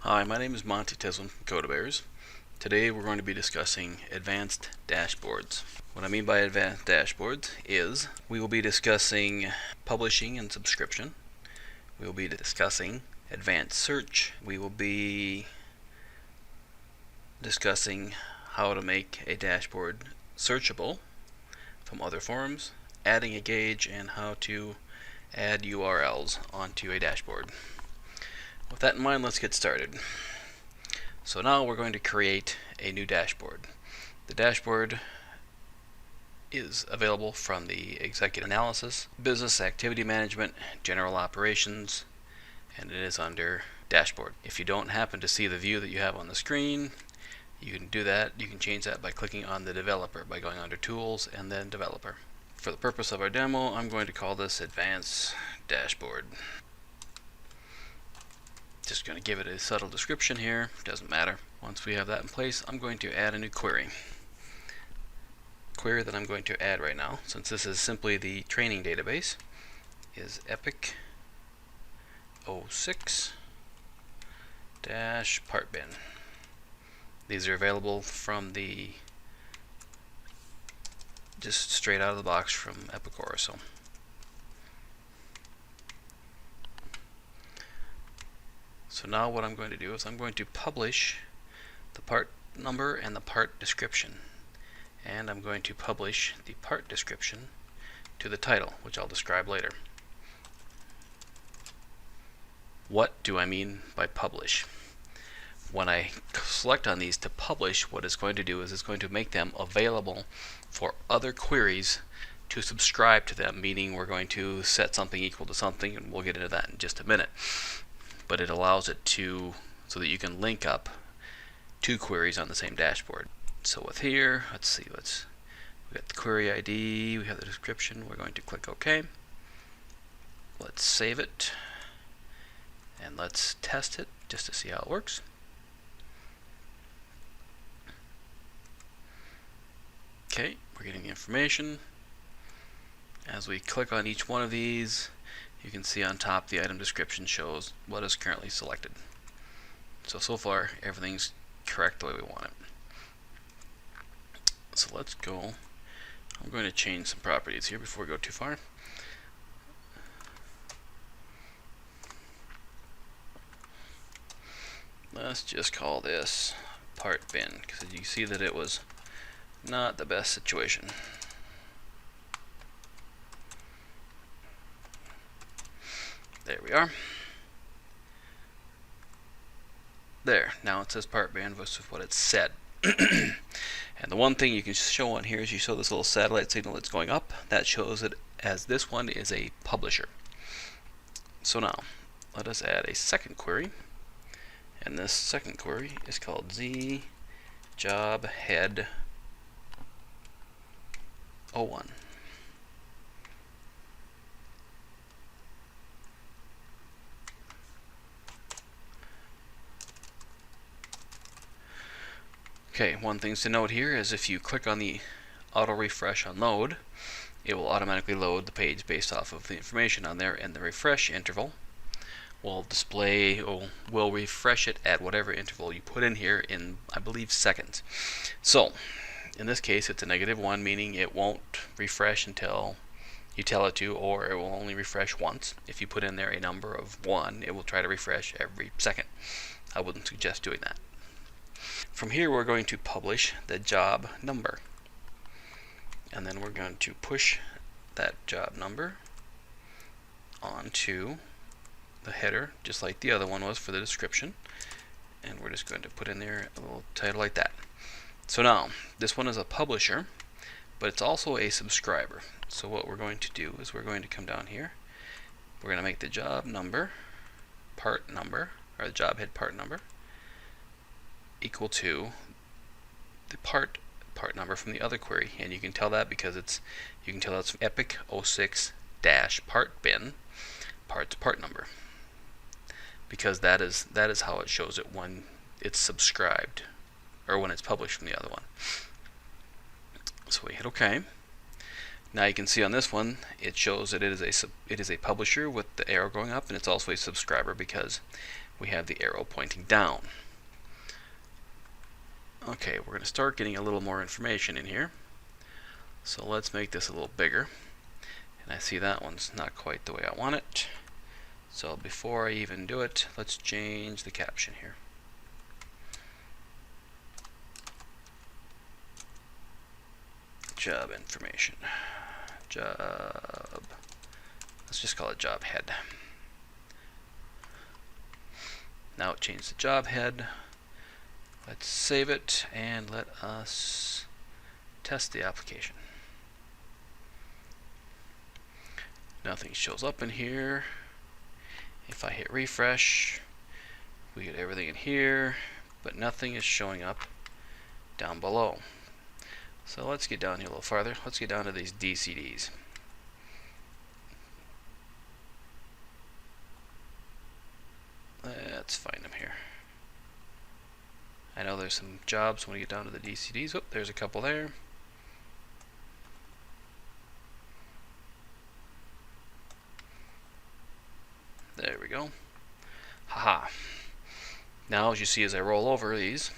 Hi, my name is Monty Tislin from Codabears. Today we're going to be discussing advanced dashboards. What I mean by advanced dashboards is we will be discussing publishing and subscription. We will be discussing advanced search. We will be discussing how to make a dashboard searchable from other forums, adding a gauge, and how to add URLs onto a dashboard. With that in mind, let's get started. So now we're going to create a new dashboard. The dashboard is available from the Executive Analysis, Business Activity Management, General Operations, and it is under Dashboard. If you don't happen to see the view that you have on the screen, you can do that. You can change that by clicking on the Developer by going under Tools and then Developer. For the purpose of our demo, I'm going to call this Advanced Dashboard. Just going to give it a subtle description here, doesn't matter. Once we have that in place, I'm going to add a new query. Query that I'm going to add right now, since this is simply the training database, is Epic06-partbin. These are available from the just straight out of the box from Epicor. So now what I'm going to do is I'm going to publish the part number and the part description. And I'm going to publish the part description to the title, which I'll describe later. What do I mean by publish? When I select on these to publish, what it's going to do is it's going to make them available for other queries to subscribe to them, meaning we're going to set something equal to something, and we'll get into that in just a minute. But it allows it to, so that you can link up two queries on the same dashboard. So with here, let's see, we got the query ID, we have the description, we're going to click OK. Let's save it, and let's test it just to see how it works. Okay, we're getting the information. As we click on each one of these, you can see on top the item description shows what is currently selected. So far everything's correct the way we want it. So let's go. I'm going to change some properties here before we go too far. Let's just call this part bin, because you see that it was not the best situation. There we are. There, now it says part bin versus what it said. And the one thing you can show on here is you show this little satellite signal that's going up. That shows it as this one is a publisher. So now, let us add a second query. And this second query is called zJobHead01. Okay, one thing to note here is if you click on the auto refresh on load, it will automatically load the page based off of the information on there, and the refresh interval will display, or will refresh it at whatever interval you put in here in, I believe, seconds. So in this case it's a -1, meaning it won't refresh until you tell it to, or it will only refresh once. If you put in there a number of 1, it will try to refresh every second. I wouldn't suggest doing that. From here we're going to publish the job number, and then we're going to push that job number onto the header just like the other one was for the description, and we're just going to put in there a little title like that. So now this one is a publisher, but it's also a subscriber. So what we're going to do is we're going to come down here, we're going to make the job number part number, or the job head part number, equal to the part number from the other query, and you can tell that because you can tell that's Epic06-partbin part number, because that is how it shows it when it's subscribed, or when it's published from the other one. So we hit OK. Now you can see on this one it shows that it is a publisher with the arrow going up, and it's also a subscriber because we have the arrow pointing down. Okay, we're going to start getting a little more information in here. So let's make this a little bigger. And I see that one's not quite the way I want it. So before I even do it, let's change the caption here. Job information. Job. Let's just call it job head. Now it changed the job head. Let's save it and let us test the application. Nothing shows up in here. If I hit refresh, we get everything in here, but nothing is showing up down below. So let's get down here a little farther. Let's get down to these DCDs. Let's find them here. I know there's some jobs when we get down to the DCDs. Oh, there's a couple there. There we go. Haha. Now, as you see, as I roll over these,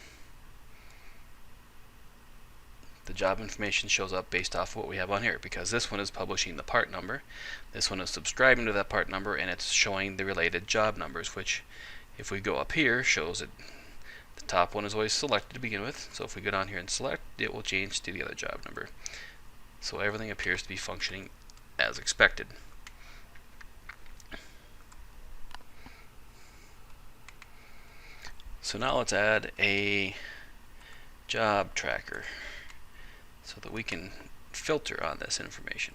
the job information shows up based off what we have on here, because this one is publishing the part number, this one is subscribing to that part number, and it's showing the related job numbers, which, if we go up here, shows that the top one is always selected to begin with. So if we go down here and select, it will change to the other job number. So everything appears to be functioning as expected. So now let's add a job tracker so that we can filter on this information.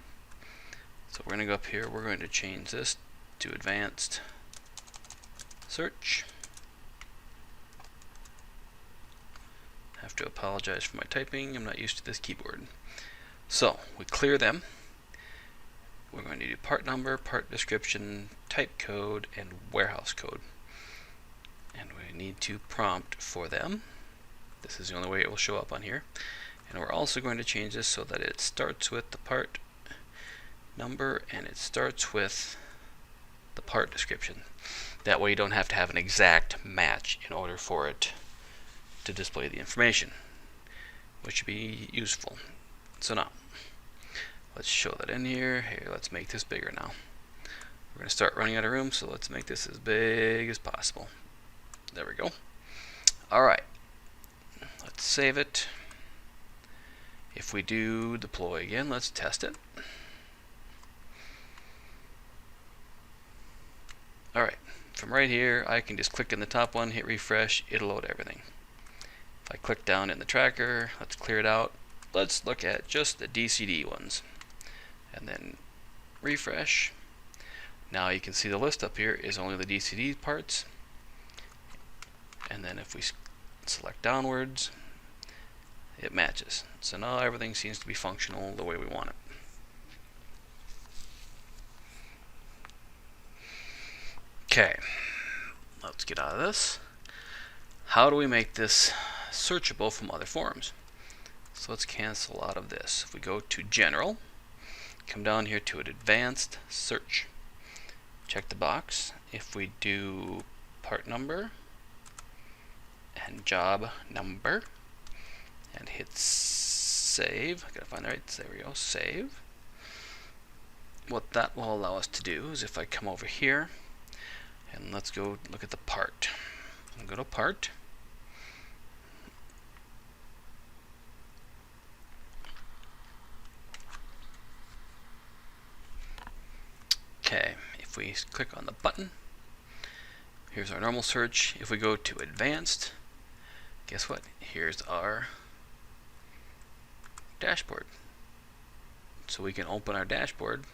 So we're going to go up here, we're going to change this to advanced search. I have to apologize for my typing, I'm not used to this keyboard. So we clear them. We're going to do part number, part description, type code, and warehouse code. And we need to prompt for them. This is the only way it will show up on here. And we're also going to change this so that it starts with the part number and it starts with the part description. That way you don't have to have an exact match in order for it to display the information, which would be useful. So now, let's show that in here. Here, let's make this bigger now. We're going to start running out of room, so let's make this as big as possible. There we go. Alright, let's save it. If we do deploy again, let's test it. Alright, from right here, I can just click in the top one, hit refresh, it'll load everything. If I click down in the tracker, let's clear it out. Let's look at just the DCD ones. And then refresh. Now you can see the list up here is only the DCD parts. And then if we select downwards, it matches. So now everything seems to be functional the way we want it. Okay, let's get out of this. How do we make this searchable from other forms? So let's cancel out of this. If we go to General, come down here to an Advanced Search, check the box. If we do part number and job number and hit save, I gotta find the right, there we go, save. What that will allow us to do is if I come over here and let's go look at the part. I'll go to part. Okay, if we click on the button, here's our normal search. If we go to advanced, guess what? Here's our dashboard. So we can open our dashboard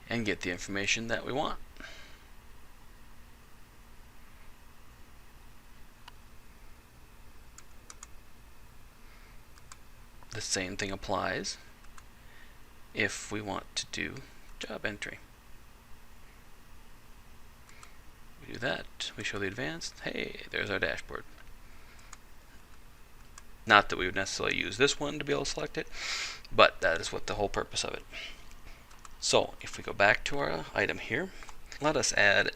and get the information that we want. The same thing applies if we want to do job entry. We do that, we show the advanced, hey, there's our dashboard. Not that we would necessarily use this one to be able to select it, but that is what the whole purpose of it. So if we go back to our item here, let us add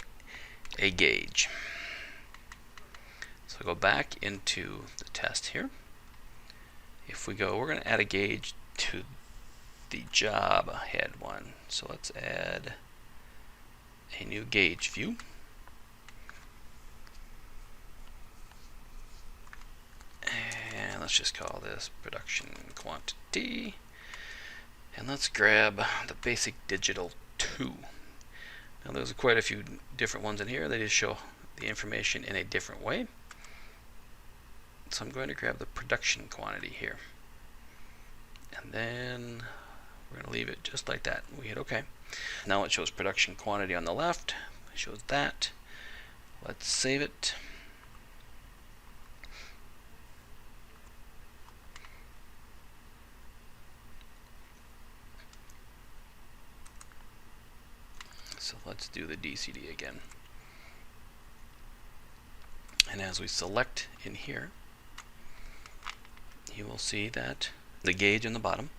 a gauge. So go back into the test here. If we go, we're going to add a gauge to the job head one. So let's add a new gauge view. And let's just call this production quantity. And let's grab the basic digital 2. Now there's quite a few different ones in here. They just show the information in a different way. So I'm going to grab the production quantity here. And then we're going to leave it just like that. We hit OK. Now it shows production quantity on the left. It shows that. Let's save it. So let's do the DCD again. And as we select in here, you will see that the gauge in the bottom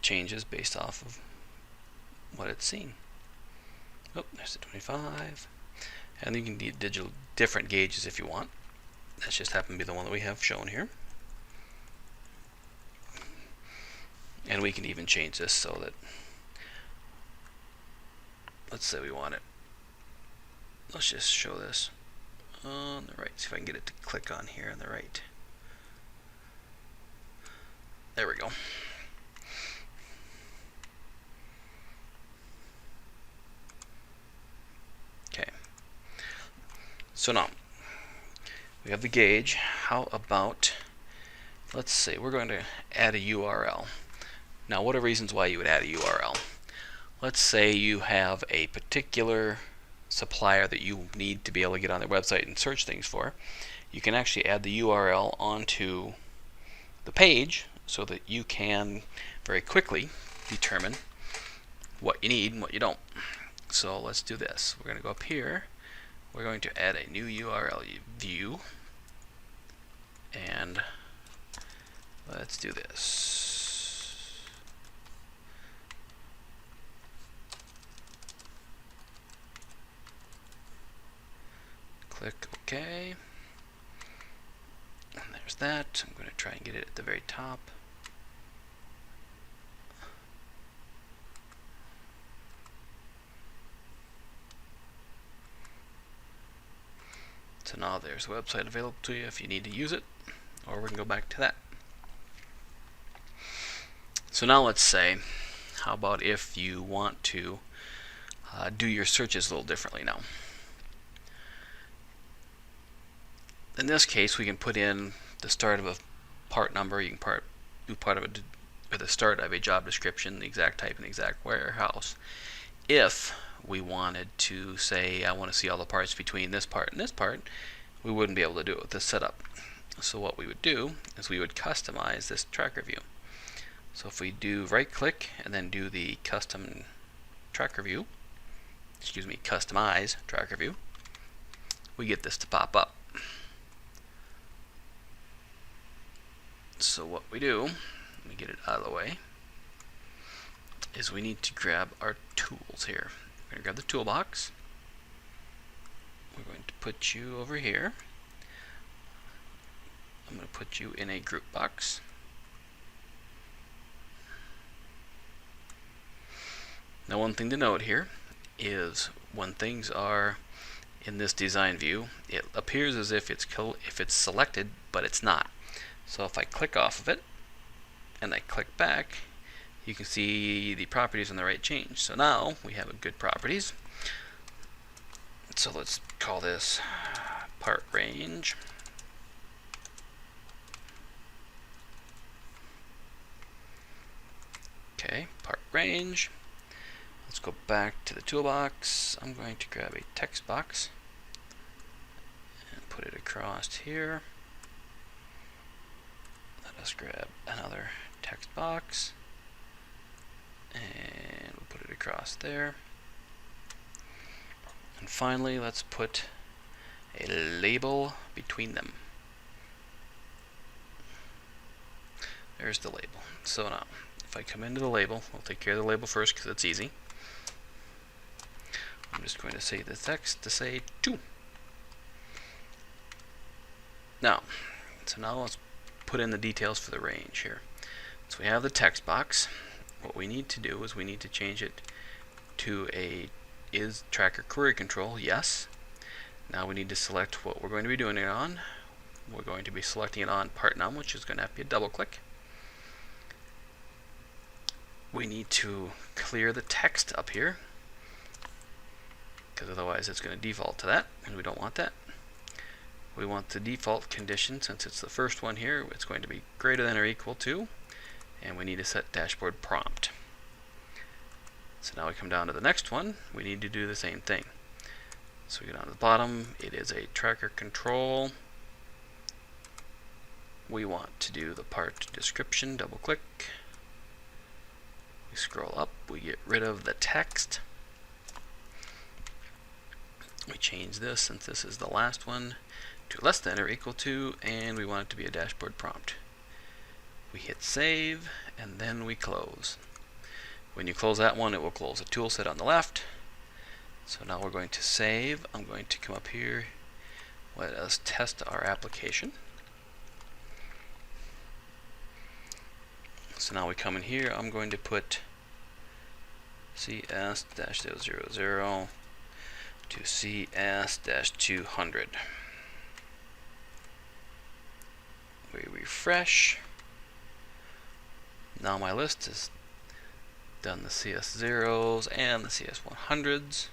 changes based off of what it's seeing. Oh, there's the 25. And you can do different gauges if you want. That's just happened to be the one that we have shown here. And we can even change this so that, let's say we want it. Let's just show this on the right. See if I can get it to click on here on the right. There we go. Okay. So now we have the gauge. How about, let's say we're going to add a URL. Now, what are reasons why you would add a URL? Let's say you have a particular supplier that you need to be able to get on their website and search things for. You can actually add the URL onto the page so that you can very quickly determine what you need and what you don't. So let's do this. We're going to go up here. We're going to add a new URL view. And let's do this. Click OK. And there's that. I'm going to try and get it at the very top. So now there's a website available to you if you need to use it, or we can go back to that. So now let's say, how about if you want to do your searches a little differently now. In this case, we can put in the start of a part number. You can do part of it at the start of a job description, the exact type and the exact warehouse. If we wanted to say, I want to see all the parts between this part and this part, we wouldn't be able to do it with this setup. So what we would do is we would customize this tracker view. So if we do right click and then do the custom tracker view, customize tracker view, we get this to pop up. So what we do, let me get it out of the way, is we need to grab our tools here. We're going to grab the toolbox. We're going to put you over here. I'm going to put you in a group box. Now, one thing to note here is when things are in this design view, it appears as if it's selected, but it's not. So if I click off of it and I click back, you can see the properties on the right change. So now we have a good properties. So let's call this part range. Okay, part range. Let's go back to the toolbox. I'm going to grab a text box and put it across here. Let us grab another text box and we'll put it across there. And finally, let's put a label between them. There's the label. So now, if I come into the label, we'll take care of the label first because it's easy. I'm just going to say the text to say 2. Now let's put in the details for the range here. So we have the text box. What we need to do is we need to change it to a is tracker query control, yes. Now we need to select what we're going to be doing it on. We're going to be selecting it on part num, which is going to have to be a double click. We need to clear the text up here, because otherwise it's going to default to that, and we don't want that. We want the default condition, since it's the first one here, it's going to be greater than or equal to, and we need to set dashboard prompt. So now we come down to the next one, we need to do the same thing. So we go down to the bottom, it is a tracker control. We want to do the part description, double click. We scroll up, we get rid of the text. We change this, since this is the last one, to less than or equal to, and we want it to be a dashboard prompt. We hit save, and then we close. When you close that one, it will close the tool set on the left. So now we're going to save. I'm going to come up here, let us test our application. So now we come in here, I'm going to put CS-000 to CS-200. We refresh. Now my list has done the CS0s and the CS100s.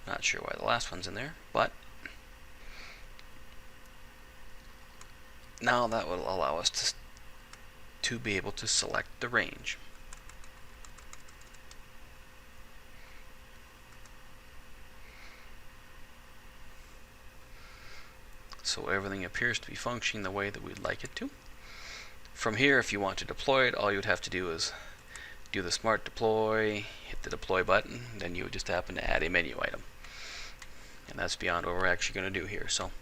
Not sure why the last one's in there, but now that will allow us to be able to select the range. So everything appears to be functioning the way that we'd like it to. From here, if you want to deploy it, all you would have to do is do the smart deploy, hit the deploy button, then you would just happen to add a menu item. And that's beyond what we're actually going to do here. So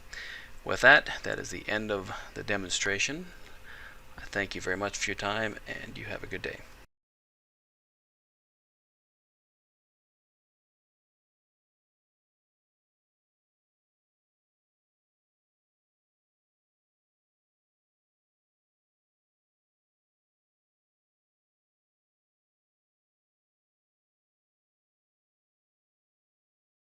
with that, that is the end of the demonstration. I thank you very much for your time, and you have a good day.